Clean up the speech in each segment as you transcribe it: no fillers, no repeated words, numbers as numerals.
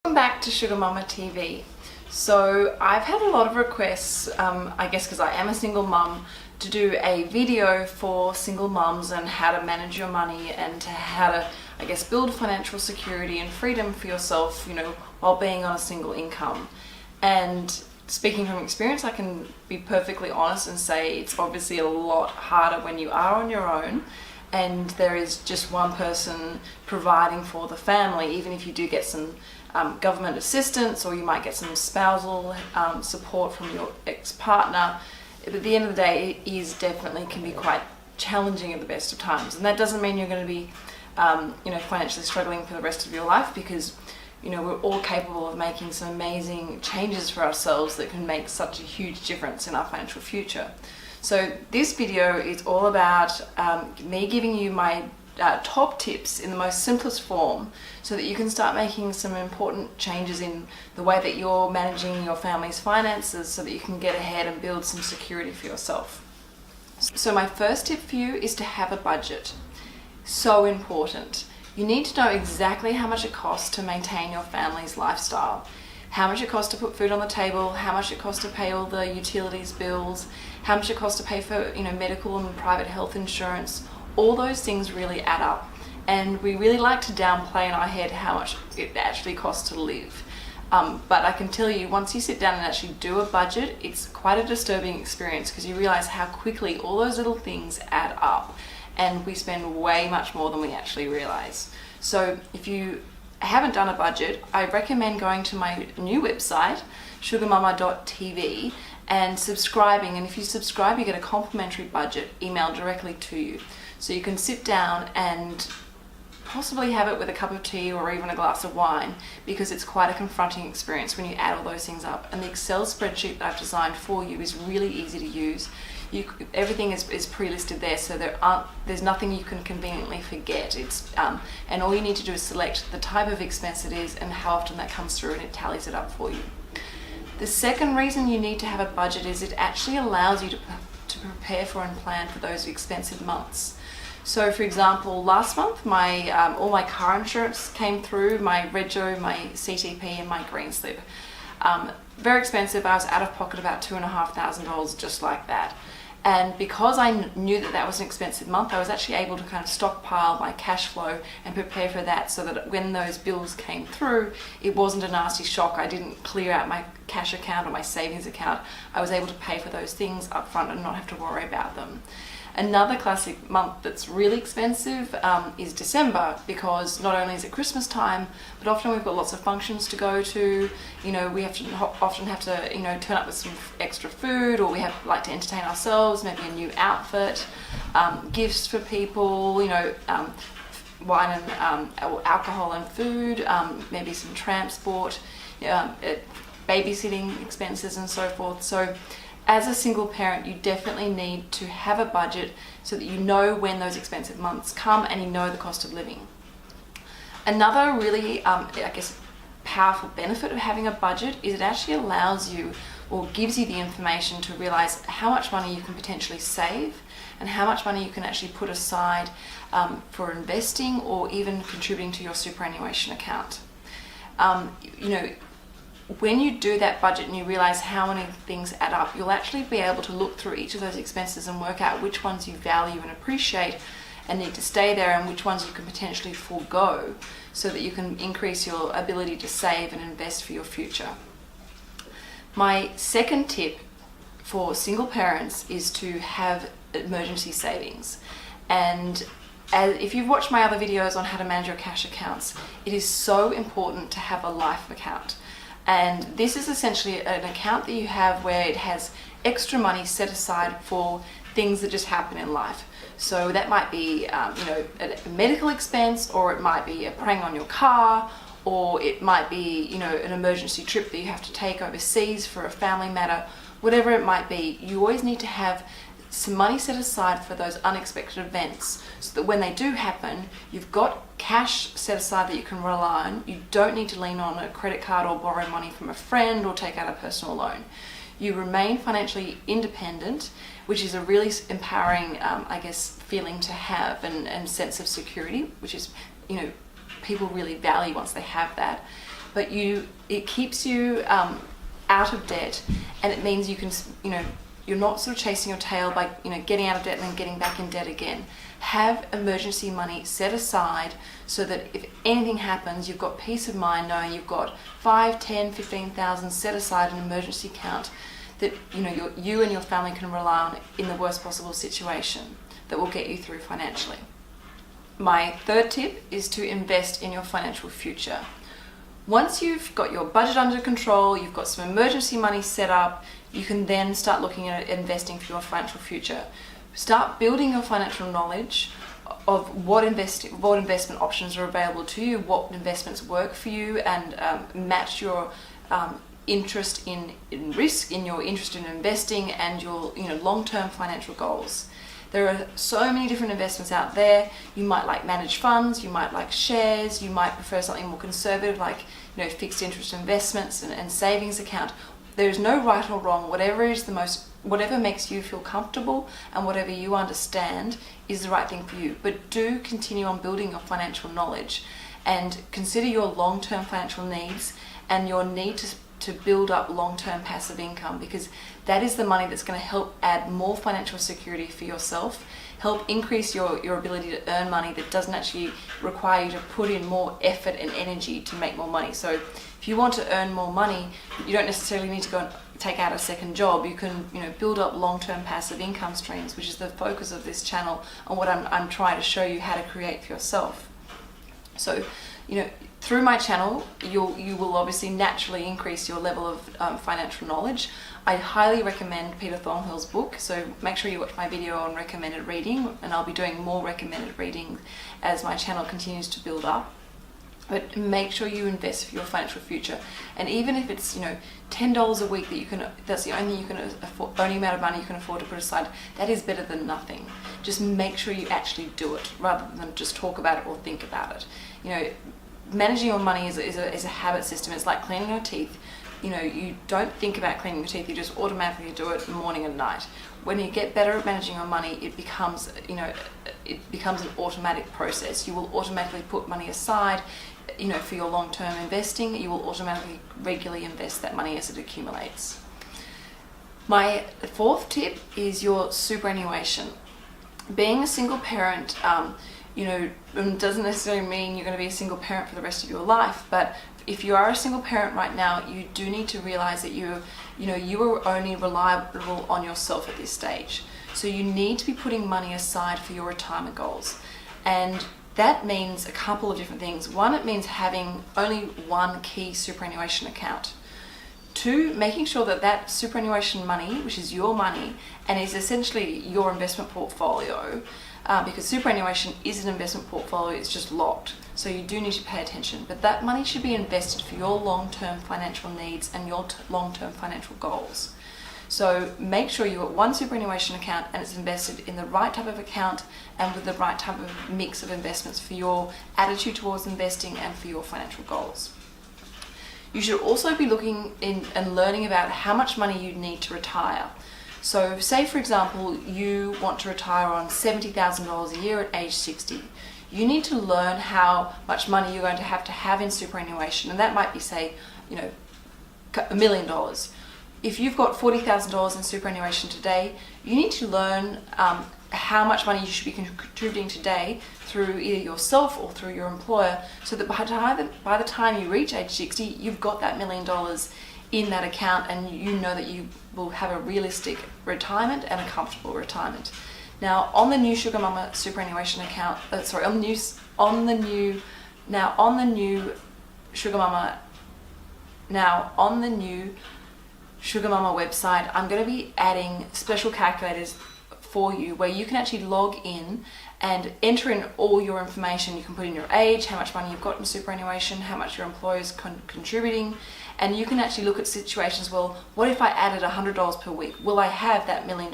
Welcome back to Sugar Mama TV. So I've had a lot of requests, I guess because I am a single mum, to do a video for single mums and how to manage your money and how to, I guess, build financial security and freedom for yourself, while being on a single income. And speaking from experience, I can be perfectly honest and say it's obviously a lot harder when you are on your own and there is just one person providing for the family, even if you do get some government assistance, or you might get some spousal support from your ex-partner. At the end of the day, it is definitely can be quite challenging at the best of times, and that doesn't mean you're going to be financially struggling for the rest of your life, because we're all capable of making some amazing changes for ourselves that can make such a huge difference in our financial future. So this video is all about me giving you my top tips in the most simplest form so that you can start making some important changes in the way that you're managing your family's finances so that you can get ahead and build some security for yourself. So my first tip for you is to have a budget. So important. You need to know exactly how much it costs to maintain your family's lifestyle, how much it costs to put food on the table, how much it costs to pay all the utilities bills, how much it costs to pay for medical and private health insurance. All those things really add up, and we really like to downplay in our head how much it actually costs to live. But I can tell you, once you sit down and actually do a budget, it's quite a disturbing experience, because you realize how quickly all those little things add up, and we spend way much more than we actually realize. So if you haven't done a budget, I recommend going to my new website, sugarmama.tv, and subscribing. And if you subscribe, you get a complimentary budget emailed directly to you. So you can sit down and possibly have it with a cup of tea or even a glass of wine, because it's quite a confronting experience when you add all those things up. And the Excel spreadsheet that I've designed for you is really easy to use. Everything is pre-listed there, so there's nothing you can conveniently forget. And all you need to do is select the type of expense it is and how often that comes through, and it tallies it up for you. The second reason you need to have a budget is it actually allows you to prepare for and plan for those expensive months. So for example, last month all my car insurance came through, my rego, my CTP and my green slip. Very expensive. I was out of pocket about $2,500 just like that. And because I knew that was an expensive month, I was actually able to kind of stockpile my cash flow and prepare for that, so that when those bills came through, it wasn't a nasty shock. I didn't clear out my cash account or my savings account. I was able to pay for those things up front and not have to worry about them. Another classic month that's really expensive is December, because not only is it Christmas time, but often we've got lots of functions to go to. We often have to turn up with some extra food, or we like to entertain ourselves, maybe a new outfit, gifts for people, wine and alcohol and food, maybe some transport, babysitting expenses and so forth. So as a single parent, you definitely need to have a budget so that you know when those expensive months come and you know the cost of living. Another really, powerful benefit of having a budget is it actually allows you, or gives you the information to realize how much money you can potentially save and how much money you can actually put aside for investing or even contributing to your superannuation account. When you do that budget and you realize how many things add up, you'll actually be able to look through each of those expenses and work out which ones you value and appreciate and need to stay there, and which ones you can potentially forego, so that you can increase your ability to save and invest for your future. My second tip for single parents is to have emergency savings. And if you've watched my other videos on how to manage your cash accounts, it is so important to have a life account. And this is essentially an account that you have where it has extra money set aside for things that just happen in life. So that might be a medical expense, or it might be a prank on your car, or it might be an emergency trip that you have to take overseas for a family matter. Whatever it might be, you always need to have some money set aside for those unexpected events, so that when they do happen, you've got cash set aside that you can rely on. You don't need to lean on a credit card or borrow money from a friend or take out a personal loan. You remain financially independent, which is a really empowering, feeling to have, and sense of security, which is, people really value once they have that. but it keeps you out of debt, and it means you can, you're not sort of chasing your tail by, getting out of debt and then getting back in debt again. Have emergency money set aside so that if anything happens, you've got peace of mind knowing you've got 5, 10, 15,000 set aside in an emergency account that you and your family can rely on in the worst possible situation that will get you through financially. My third tip is to invest in your financial future. Once you've got your budget under control, you've got some emergency money set up, you can then start looking at investing for your financial future. Start building your financial knowledge of what investment options are available to you, what investments work for you, and match your interest in risk, in your interest in investing, and your long-term financial goals. There are so many different investments out there. You might like managed funds, you might like shares, you might prefer something more conservative like fixed interest investments and savings account. There is no right or wrong. Whatever makes you feel comfortable and whatever you understand is the right thing for you. But do continue on building your financial knowledge and consider your long-term financial needs and your need to build up long-term passive income, because that is the money that's going to help add more financial security for yourself, help increase your ability to earn money that doesn't actually require you to put in more effort and energy to make more money. So if you want to earn more money, you don't necessarily need to go and take out a second job. You can build up long-term passive income streams, which is the focus of this channel and what I'm trying to show you how to create for yourself. So through my channel, you will obviously naturally increase your level of financial knowledge. I highly recommend Peter Thornhill's book, so make sure you watch my video on recommended reading, and I'll be doing more recommended reading as my channel continues to build up. But make sure you invest for your financial future, and even if it's $10 a week that's the only only amount of money you can afford to put aside, that is better than nothing. Just make sure you actually do it rather than just talk about it or think about it. Managing your money is a habit system. It's like cleaning your teeth. You don't think about cleaning your teeth, you just automatically do it morning and night. When you get better at managing your money, it becomes an automatic process. You will automatically put money aside for your long-term investing. You will automatically regularly invest that money as it accumulates. My fourth tip is your superannuation. Being a single parent doesn't necessarily mean you're going to be a single parent for the rest of your life, but if you are a single parent right now, you do need to realize that you are only reliable on yourself at this stage. So you need to be putting money aside for your retirement goals. And that means a couple of different things. One, it means having only one key superannuation account. Two, making sure that superannuation money, which is your money and is essentially your investment portfolio, because superannuation is an investment portfolio, it's just locked. So you do need to pay attention. But that money should be invested for your long-term financial needs and your long-term financial goals. So make sure you've got one superannuation account and it's invested in the right type of account and with the right type of mix of investments for your attitude towards investing and for your financial goals. You should also be looking in and learning about how much money you need to retire. So say, for example, you want to retire on $70,000 a year at age 60. You need to learn how much money you're going to have in superannuation, and that might be, say, $1 million. If you've got $40,000 in superannuation today, you need to learn how much money you should be contributing today through either yourself or through your employer, so that by the time you reach age 60, you've got that $1 million in that account, and you know that you will have a realistic retirement and a comfortable retirement. Now, on the new Sugar Mama superannuation account, on the new Sugar Mama website, I'm going to be adding special calculators for you where you can actually log in and enter in all your information. You can put in your age, how much money you've got in superannuation, how much your employer is contributing, and you can actually look at situations, well, what if I added $100 per week? Will I have that $1 million,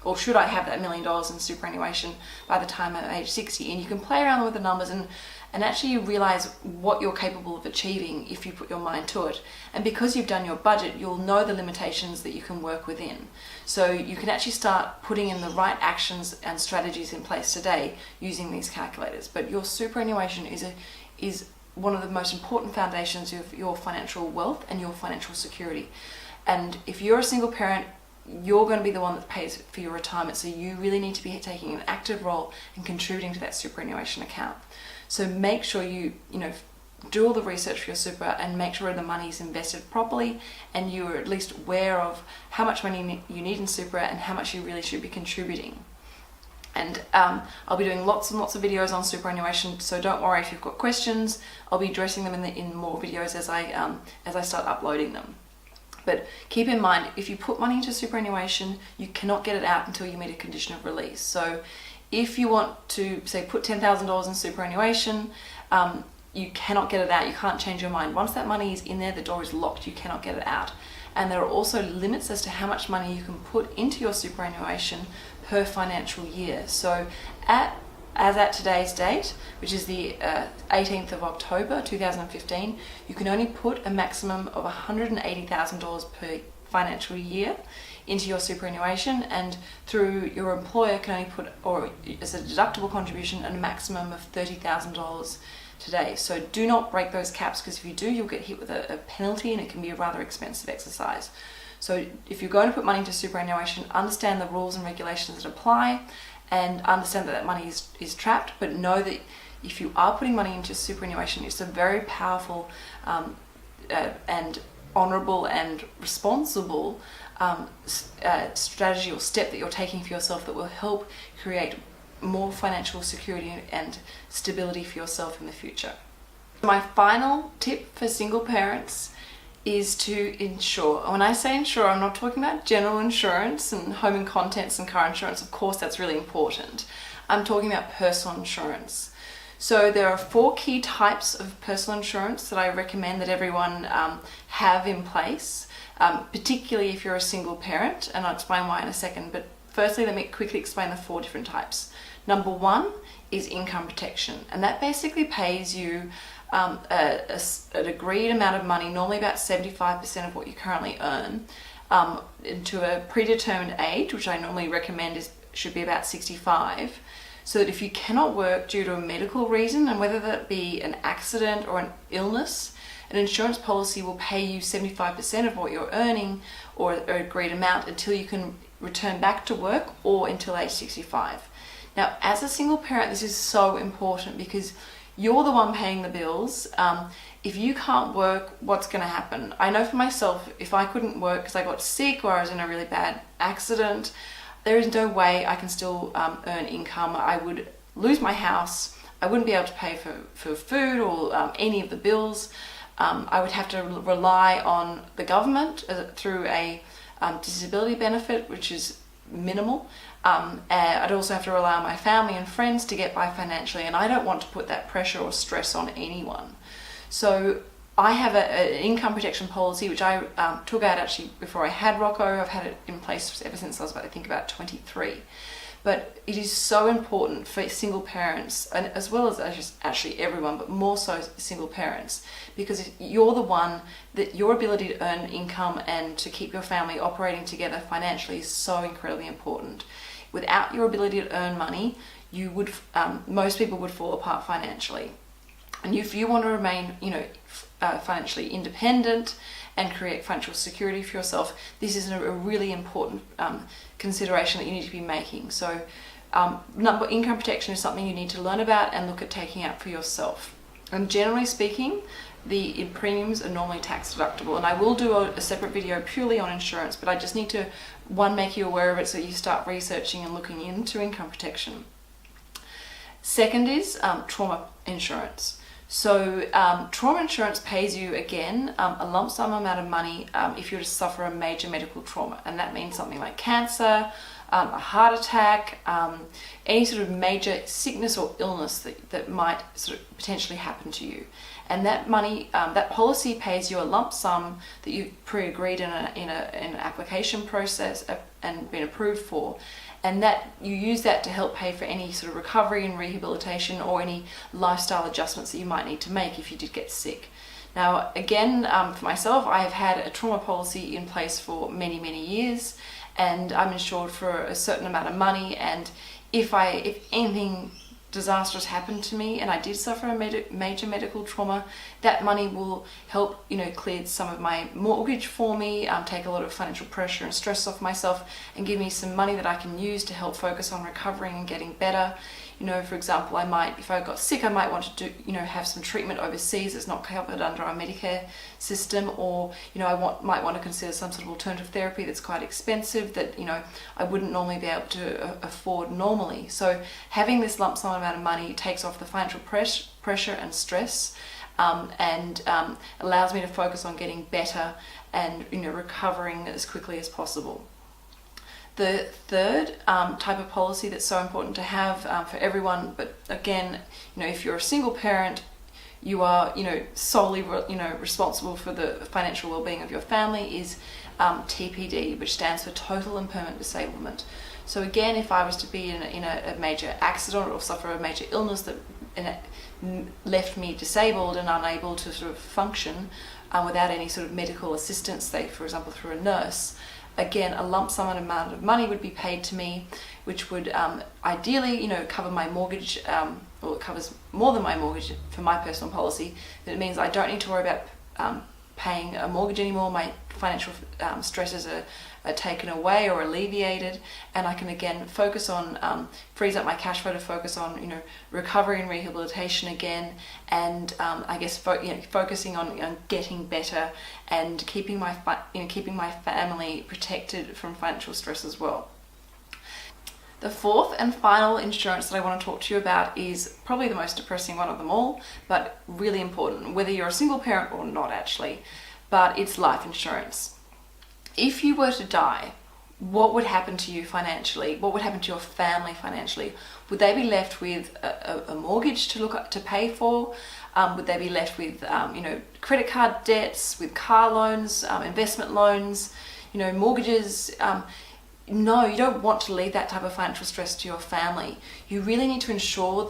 or should I have that $1 million in superannuation by the time I'm age 60? And you can play around with the numbers and actually realize what you're capable of achieving if you put your mind to it. And because you've done your budget, you'll know the limitations that you can work within. So you can actually start putting in the right actions and strategies in place today using these calculators. But your superannuation is one of the most important foundations of your financial wealth and your financial security. And if you're a single parent, you're going to be the one that pays for your retirement, so you really need to be taking an active role and contributing to that superannuation account. So make sure you do all the research for your super and make sure the money is invested properly, and you are at least aware of how much money you need in super and how much you really should be contributing. And I'll be doing lots and lots of videos on superannuation, so don't worry if you've got questions. I'll be addressing them in more videos as I start uploading them. But keep in mind, if you put money into superannuation, you cannot get it out until you meet a condition of release. So if you want to, say, put $10,000 in superannuation, you cannot get it out. You can't change your mind. Once that money is in there, the door is locked. You cannot get it out. And there are also limits as to how much money you can put into your superannuation per financial year. So as at today's date, which is the 18th of October 2015, you can only put a maximum of $180,000 per financial year into your superannuation, and through your employer can only put, or as a deductible contribution, a maximum of $30,000 today. So do not break those caps, because if you do, you'll get hit with a penalty, and it can be a rather expensive exercise. So if you're going to put money into superannuation, understand the rules and regulations that apply, and understand that money is trapped, but know that if you are putting money into superannuation, it's a very powerful and honourable and responsible strategy or step that you're taking for yourself that will help create more financial security and stability for yourself in the future. My final tip for single parents is to insure. When I say insure, I'm not talking about general insurance and home and contents and car insurance. Of course, that's really important. I'm talking about personal insurance. So there are 4 key types of personal insurance that I recommend that everyone have in place, particularly if you're a single parent, and I'll explain why in a second. But firstly, let me quickly explain the 4 different types. Number 1 is income protection, and that basically pays you an agreed amount of money, normally about 75% of what you currently earn, to a predetermined age, which I normally recommend should be about 65, so that if you cannot work due to a medical reason, and whether that be an accident or an illness, an insurance policy will pay you 75% of what you're earning, or an agreed amount, until you can return back to work or until age 65. Now, as a single parent, this is so important because you're the one paying the bills. If you can't work, what's going to happen? I know for myself, if I couldn't work because I got sick or I was in a really bad accident, there is no way I can still earn income. I would lose my house. I wouldn't be able to pay for food or any of the bills. I would have to rely on the government through a disability benefit, which is minimal. I'd also have to rely on my family and friends to get by financially, and I don't want to put that pressure or stress on anyone. So I have an income protection policy, which I took out actually before I had Rocco. I've had it in place ever since I was about 23. But it is so important for single parents, and as well as actually everyone, but more so single parents, because you're the one that your ability to earn income and to keep your family operating together financially is so incredibly important. Without your ability to earn money, you would most people would fall apart financially. And if you want to remain, financially independent and create financial security for yourself, this is a really important consideration that you need to be making. So income protection is something you need to learn about and look at taking out for yourself. And generally speaking, the premiums are normally tax deductible, and I will do a separate video purely on insurance, but I just need to make you aware of it so you start researching and looking into income protection. Second is trauma insurance. So trauma insurance pays you, again, a lump sum amount of money if you were to suffer a major medical trauma. And that means something like cancer, a heart attack, any sort of major sickness or illness that might sort of potentially happen to you. And that money, that policy pays you a lump sum that you've pre-agreed in an application process and been approved for. And that you use that to help pay for any sort of recovery and rehabilitation or any lifestyle adjustments that you might need to make if you did get sick. Now, again, for myself, I have had a trauma policy in place for many, many years, and I'm insured for a certain amount of money. And if anything disastrous happened to me and I did suffer a major medical trauma, that money will help, clear some of my mortgage for me, take a lot of financial pressure and stress off myself, and give me some money that I can use to help focus on recovering and getting better. For example, if I got sick, I might want to do, have some treatment overseas that's not covered under our Medicare system, or, I might want to consider some sort of alternative therapy that's quite expensive that, I wouldn't normally be able to afford normally. So having this lump sum amount of money takes off the financial pressure and stress, and allows me to focus on getting better and, recovering as quickly as possible. The third type of policy that's so important to have for everyone, but again, if you're a single parent, you are, solely, responsible for the financial well-being of your family, is TPD, which stands for Total and Permanent Disablement. So again, if I was to be in a major accident or suffer a major illness that left me disabled and unable to sort of function without any sort of medical assistance, say for example through a nurse, again, a lump sum amount of money would be paid to me, which would ideally, cover my mortgage, or it covers more than my mortgage for my personal policy. That it means I don't need to worry about paying a mortgage anymore. My financial stresses are taken away or alleviated, and I can again focus on, frees up my cash flow to focus on, recovery and rehabilitation again, and focusing on getting better and keeping my family protected from financial stress as well. The fourth and final insurance that I want to talk to you about is probably the most depressing one of them all, but really important, whether you're a single parent or not actually, but it's life insurance. If you were to die, what would happen to you financially? What would happen to your family financially? Would they be left with a mortgage to pay for? Would they be left with credit card debts, with car loans, investment loans, mortgages? No, you don't want to leave that type of financial stress to your family. You really need to ensure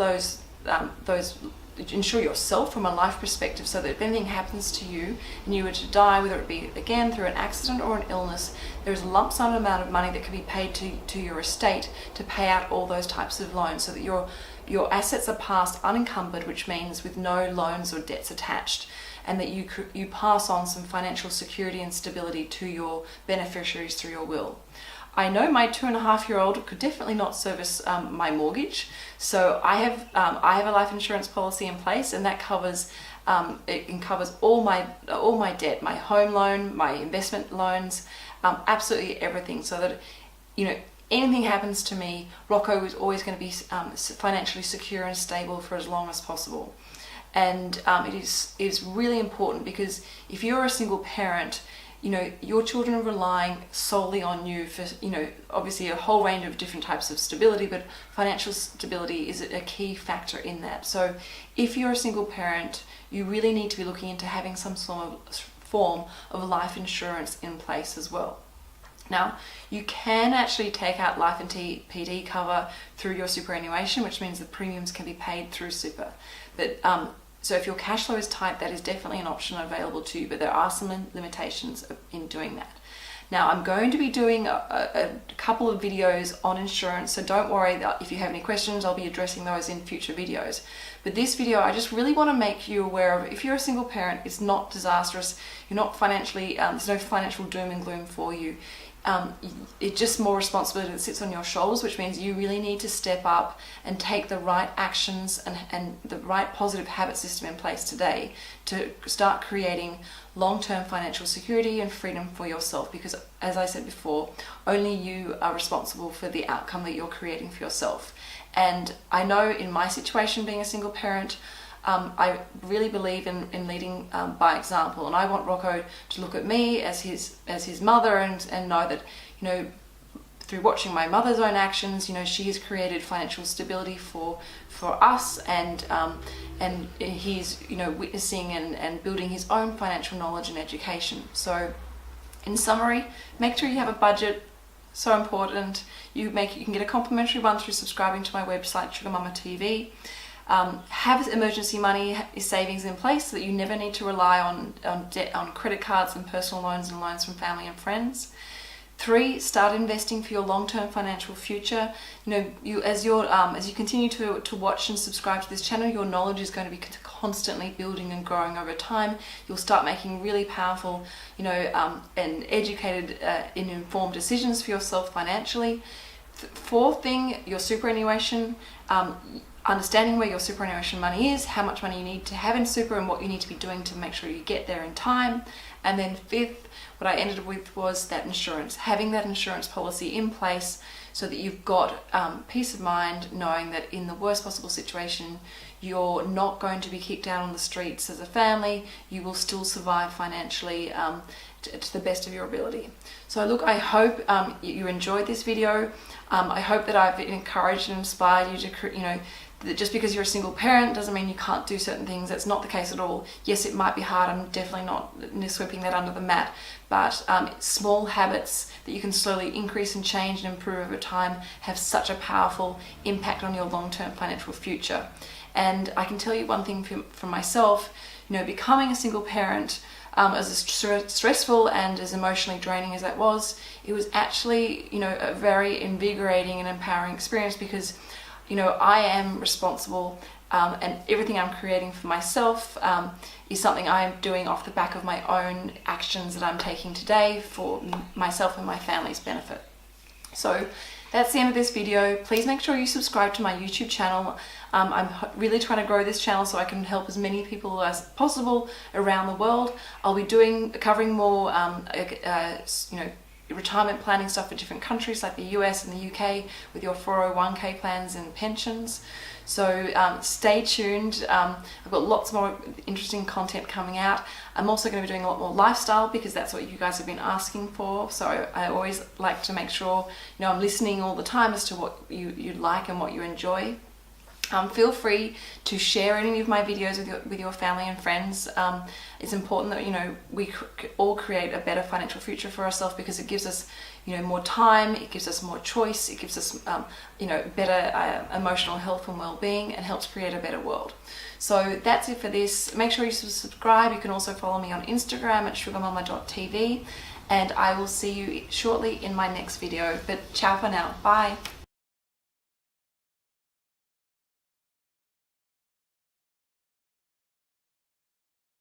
insure yourself from a life perspective, so that if anything happens to you and you were to die, whether it be again through an accident or an illness, there's a lump sum amount of money that can be paid to your estate to pay out all those types of loans, so that your assets are passed unencumbered, which means with no loans or debts attached, and that you pass on some financial security and stability to your beneficiaries through your will. I know my 2.5-year-old could definitely not service my mortgage, so I have a life insurance policy in place, and that covers covers all my debt, my home loan, my investment loans, absolutely everything, so that anything happens to me, Rocco is always going to be financially secure and stable for as long as possible. And it is really important, because if you're a single parent, your children are relying solely on you for, obviously a whole range of different types of stability, but financial stability is a key factor in that. So if you're a single parent, you really need to be looking into having some form of life insurance in place as well. Now, you can actually take out life and TPD cover through your superannuation, which means the premiums can be paid through super. But so if your cash flow is tight, that is definitely an option available to you, but there are some limitations in doing that. Now, I'm going to be doing a couple of videos on insurance, so don't worry that if you have any questions, I'll be addressing those in future videos. But this video, I just really want to make you aware of, if you're a single parent, it's not disastrous, you're not financially, there's no financial doom and gloom for you. It's just more responsibility that sits on your shoulders, which means you really need to step up and take the right actions and the right positive habit system in place today to start creating long-term financial security and freedom for yourself, because as I said before, only you are responsible for the outcome that you're creating for yourself. And I know in my situation, being a single parent, I really believe in leading by example, and I want Rocco to look at me as his mother and know that, through watching my mother's own actions, she has created financial stability for us, and he's witnessing and building his own financial knowledge and education. So in summary, make sure you have a budget. So important. You can get a complimentary one through subscribing to my website, Sugar Mama TV. Have emergency money savings in place so that you never need to rely on debt, on credit cards and personal loans and loans from family and friends. 3, start investing for your long-term financial future. As you continue to watch and subscribe to this channel, your knowledge is going to be constantly building and growing over time. You'll start making really powerful, and educated and informed decisions for yourself financially. 4th thing, your superannuation. Understanding where your superannuation money is, how much money you need to have in super, and what you need to be doing to make sure you get there in time. And then 5th, what I ended with was that insurance, having that insurance policy in place so that you've got peace of mind knowing that in the worst possible situation, you're not going to be kicked out on the streets as a family. You will still survive financially to the best of your ability. So look, I hope you enjoyed this video. I hope that I've encouraged and inspired you to, that just because you're a single parent doesn't mean you can't do certain things. That's not the case at all. Yes, it might be hard. I'm definitely not sweeping that under the mat, but small habits that you can slowly increase and change and improve over time have such a powerful impact on your long-term financial future. And I can tell you one thing from myself, becoming a single parent, as stressful and as emotionally draining as that was, it was actually, a very invigorating and empowering experience, because I am responsible, and everything I'm creating for myself is something I am doing off the back of my own actions that I'm taking today for myself and my family's benefit. So that's the end of this video. Please make sure you subscribe to my YouTube channel. I'm really trying to grow this channel so I can help as many people as possible around the world. I'll be covering more retirement planning stuff for different countries like the US and the UK with your 401k plans and pensions. So stay tuned. I've got lots more interesting content coming out. I'm also going to be doing a lot more lifestyle, because that's what you guys have been asking for. So I always like to make sure I'm listening all the time as to what you like and what you enjoy. Feel free to share any of my videos with your family and friends. It's important that we all create a better financial future for ourselves, because it gives us more time, it gives us more choice, it gives us better emotional health and well-being, and helps create a better world. So that's it for this. Make sure you subscribe. You can also follow me on Instagram at sugarmama.tv, and I will see you shortly in my next video. But ciao for now. Bye.